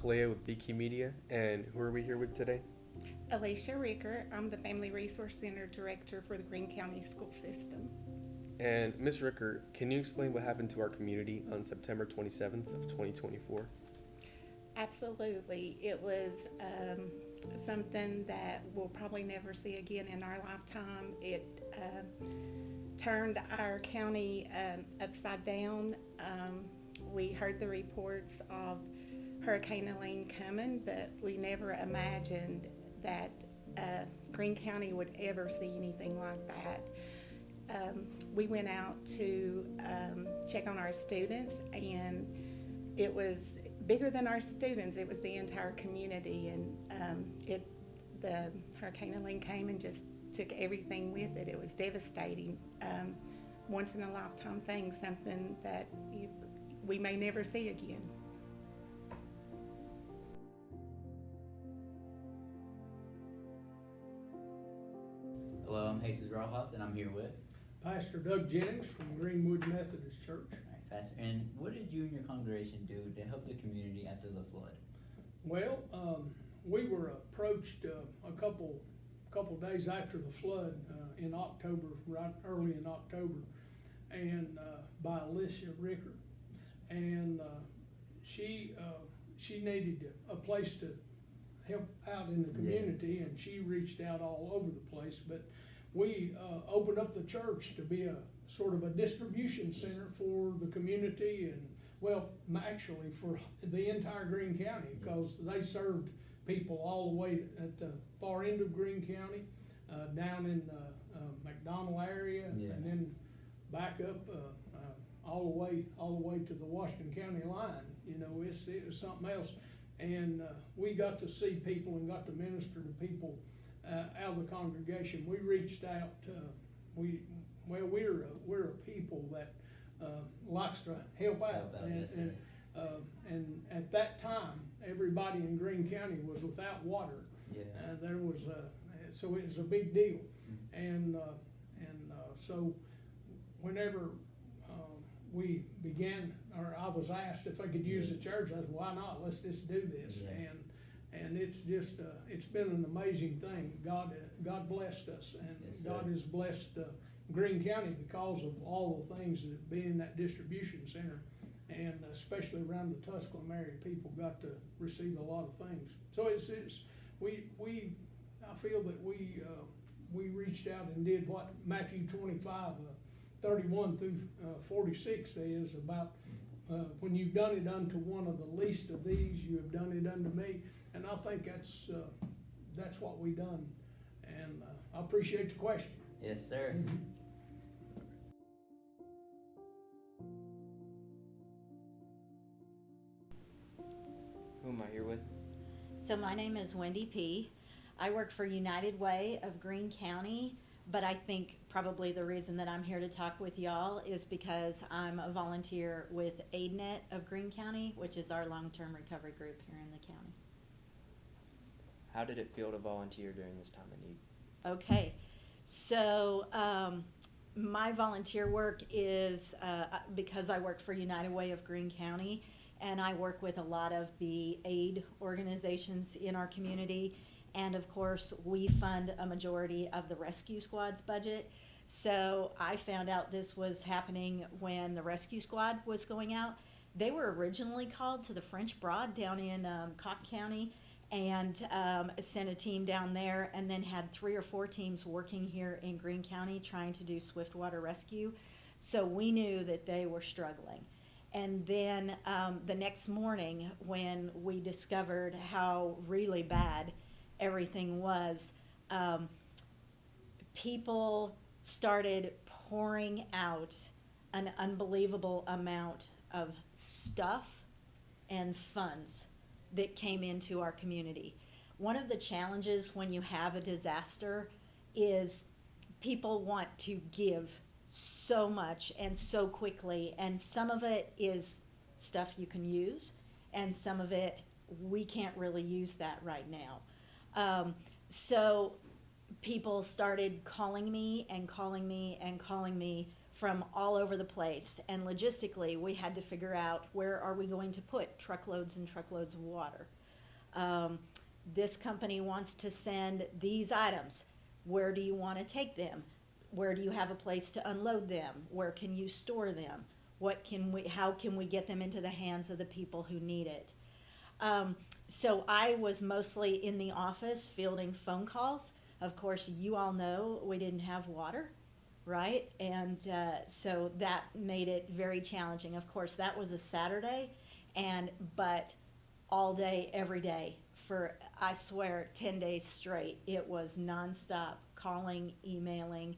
Kalea with BQ Media, and who are we here with today? Alicia Ricker. I'm the Family Resource Center Director for the Greene County School System. And Ms. Ricker, can you explain what happened to our community on September 27th of 2024? Absolutely. It was something that we'll probably never see again in our lifetime. It turned our county upside down. We heard the reports of Hurricane Helene coming, but we never imagined that Greene County would ever see anything like that. We went out to check on our students, and it was bigger than our students. It was the entire community, and the Hurricane Helene came and just took everything with it. It was devastating, once in a lifetime thing, something that we may never see again. Hello, I'm Jesus Rojas, and I'm here with. Pastor Doug Jennings from Greenwood Methodist Church. All right, Pastor. And what did you and your congregation do to help the community after the flood? Well, we were approached a couple days after the flood in October, right early in October, and by Alicia Ricker, and she needed a place to help out in the community, and she reached out all over the place, but we opened up the church to be a sort of a distribution center for the community, and well, actually for the entire Greene County, because they served people all the way at the far end of Greene County, down in the McDonald area, and then back up all the way to the Washington County line. You know, it was something else, and we got to see people and got to minister to people out of the congregation. We reached out. We're a people that likes to help out, and at that time, everybody in Greene County was without water. There was so it was a big deal, and so whenever we began, or I was asked if I could use the church, I said, why not? Let's just do this. And it's just it's been an amazing thing. God blessed us, and yes, God has blessed Greene County because of all the things that being that distribution center, and especially around the Tusculum area, people got to receive a lot of things. So I feel that we reached out and did what Matthew 25, 31 through 46 says about when you've done it unto one of the least of these, you have done it unto me. And I think that's what we done. And I appreciate the question. Yes, sir. Who am I here with? So my name is Wendy P. I work for United Way of Greene County, but I think probably the reason that I'm here to talk with y'all is because I'm a volunteer with AidNet of Greene County, which is our long-term recovery group here in the county. How did it feel to volunteer during this time of need? Okay, so my volunteer work is because I work for United Way of Greene County, and I work with a lot of the aid organizations in our community, and of course we fund a majority of the rescue squad's budget. So I found out this was happening when the rescue squad was going out. They were originally called to the French Broad down in Cobb County, and sent a team down there, and then had 3 or 4 teams working here in Greene County trying to do swiftwater rescue. So we knew that they were struggling. And then the next morning, when we discovered how really bad everything was, people started pouring out an unbelievable amount of stuff and funds that came into our community. One of the challenges when you have a disaster is people want to give so much and so quickly, and some of it is stuff you can use, and some of it we can't really use that right now. So people started calling me and calling me and calling me from all over the place, and logistically we had to figure out where are we going to put truckloads and truckloads of water. This company wants to send these items. Where do you want to take them? Where do you have a place to unload them? Where can you store them? How can we get them into the hands of the people who need it? So I was mostly in the office fielding phone calls. Of course, you all know we didn't have water, right? And so that made it very challenging. Of course, that was a Saturday, but all day, every day for, I swear, 10 days straight. It was nonstop calling, emailing,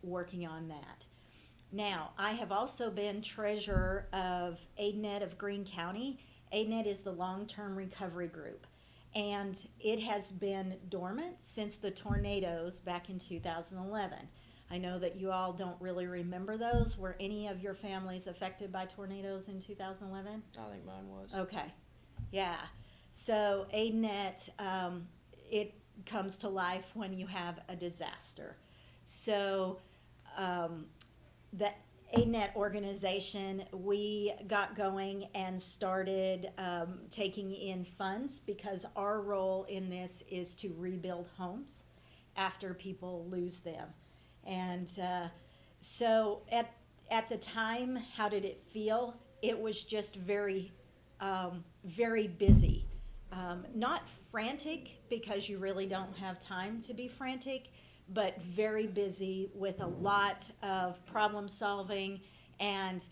working on that. Now, I have also been treasurer of AidNet of Greene County. AidNet is the long-term recovery group, and it has been dormant since the tornadoes back in 2011. I know that you all don't really remember those. Were any of your families affected by tornadoes in 2011? I think mine was. Okay, yeah. So AidNet, it comes to life when you have a disaster. So the AidNet organization, we got going and started taking in funds because our role in this is to rebuild homes after people lose them. And so at the time, how did it feel? It was just very, very busy. Not frantic, because you really don't have time to be frantic, but very busy with a lot of problem solving and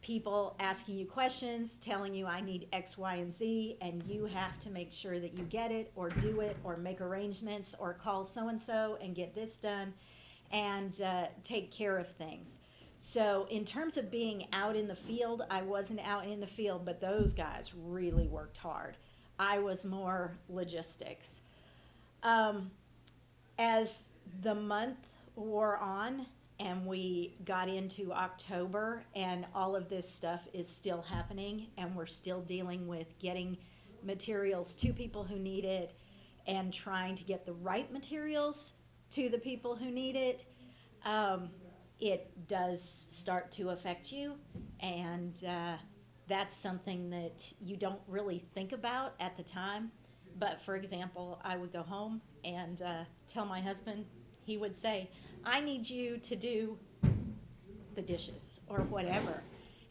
people asking you questions, telling you I need X, Y, and Z, and you have to make sure that you get it or do it or make arrangements or call so-and-so and get this done and take care of things. So in terms of being out in the field, I wasn't out in the field, but those guys really worked hard. I was more logistics. As the month wore on and we got into October and all of this stuff is still happening and we're still dealing with getting materials to people who need it and trying to get the right materials to the people who need it, it does start to affect you, and that's something that you don't really think about at the time. But for example, I would go home and tell my husband, he would say, I need you to do the dishes or whatever.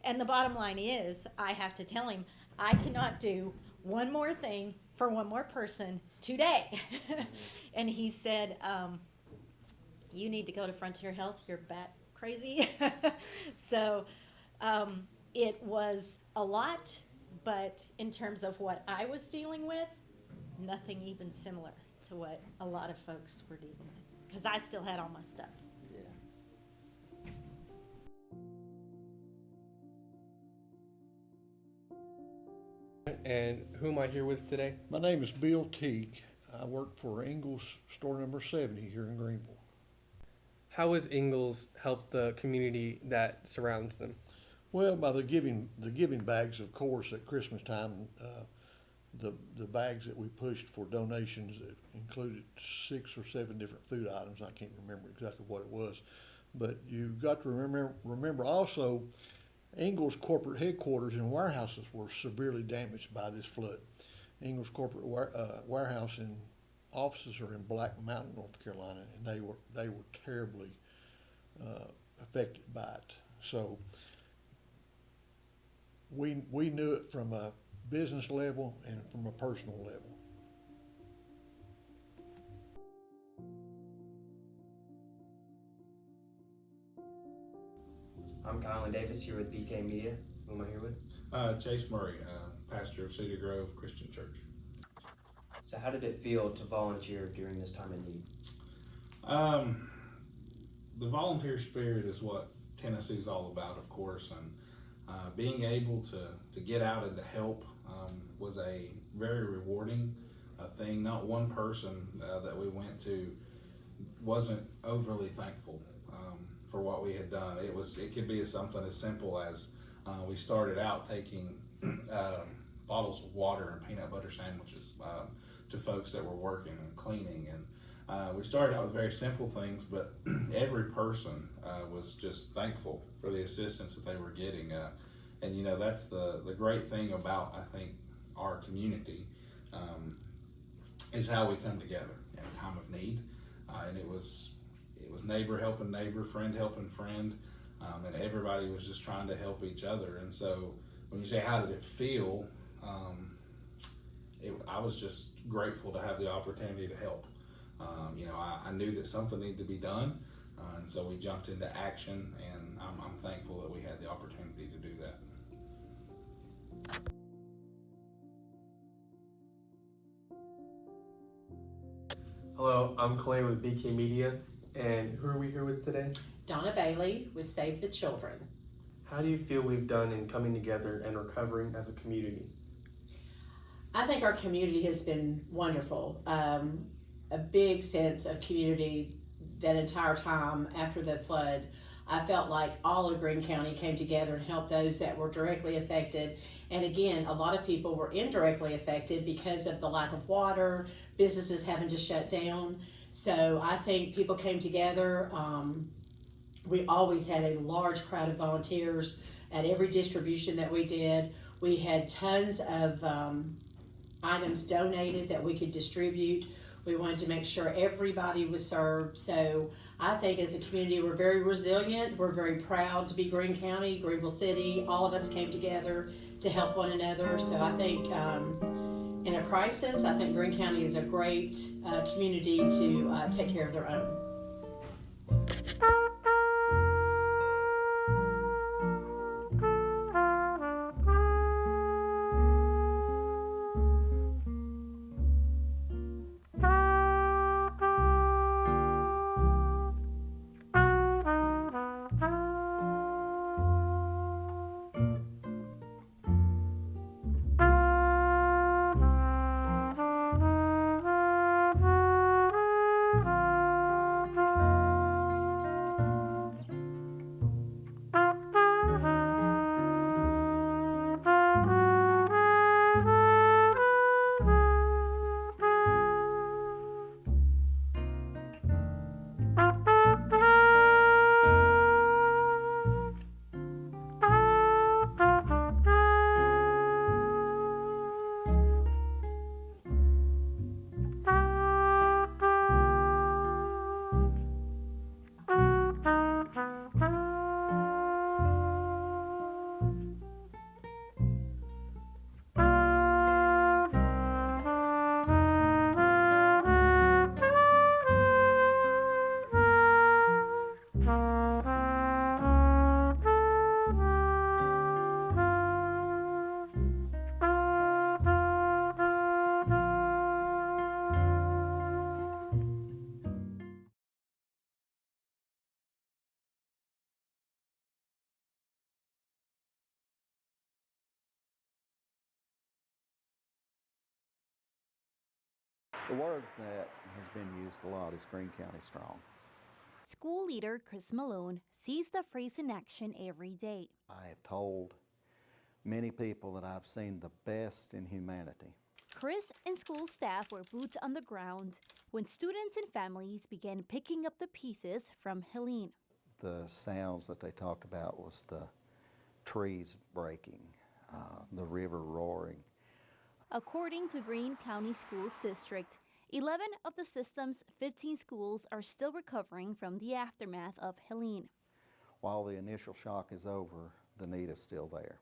And the bottom line is, I have to tell him, I cannot do one more thing for one more person today. And he said, you need to go to Frontier Health, you're bat crazy. So it was a lot, but in terms of what I was dealing with, nothing even similar to what a lot of folks were dealing with, because I still had all my stuff. Yeah. And who am I here with today? My name is Bill Teague. I work for Ingles Store Number 70 here in Greenville. How has Ingalls helped the community that surrounds them? Well, by the giving bags, of course, at Christmas time, the bags that we pushed for donations that included 6 or 7 different food items. I can't remember exactly what it was, but you've got to remember also, Ingalls corporate headquarters and warehouses were severely damaged by this flood. Ingalls corporate warehouse and offices are in Black Mountain, North Carolina, and they were terribly affected by it. So we knew it from a business level and from a personal level. I'm Kylan Davis here with BK Media. Who am I here with? Chase Murray, pastor of Cedar Grove Christian Church. So how did it feel to volunteer during this time of need? The volunteer spirit is what Tennessee's all about, of course, and being able to get out and to help was a very rewarding thing. Not one person that we went to wasn't overly thankful for what we had done. It could be something as simple as we started out taking bottles of water and peanut butter sandwiches to folks that were working and cleaning, and we started out with very simple things, but every person was just thankful for the assistance that they were getting, and you know, that's the great thing about, I think, our community. is how we come together in a time of need. And it was neighbor helping neighbor, friend helping friend, and everybody was just trying to help each other. And so when you say how did it feel, I was just grateful to have the opportunity to help. I knew that something needed to be done, and so we jumped into action, and I'm thankful that we had the opportunity to do that. Hello, I'm Clay with BK Media, and who are we here with today? Donna Bailey with Save the Children. How do you feel we've done in coming together and recovering as a community? I think our community has been wonderful. A big sense of community that entire time after the flood. I felt like all of Greene County came together and helped those that were directly affected. And again, a lot of people were indirectly affected because of the lack of water, businesses having to shut down. So I think people came together. We always had a large crowd of volunteers at every distribution that we did. We had tons of items donated that we could distribute. We wanted to make sure everybody was served. So I think as a community, we're very resilient. We're very proud to be Greene County, Greenville City. All of us came together to help one another. So I think in a crisis, I think Greene County is a great community to take care of their own. The word that has been used a lot is Greene County strong. School leader Chris Malone sees the phrase in action every day. I have told many people that I've seen the best in humanity. Chris and school staff were boots on the ground when students and families began picking up the pieces from Helene. The sounds that they talked about was the trees breaking, the river roaring. According to Greene County Schools District, 11 of the system's 15 schools are still recovering from the aftermath of Helene. While the initial shock is over, the need is still there.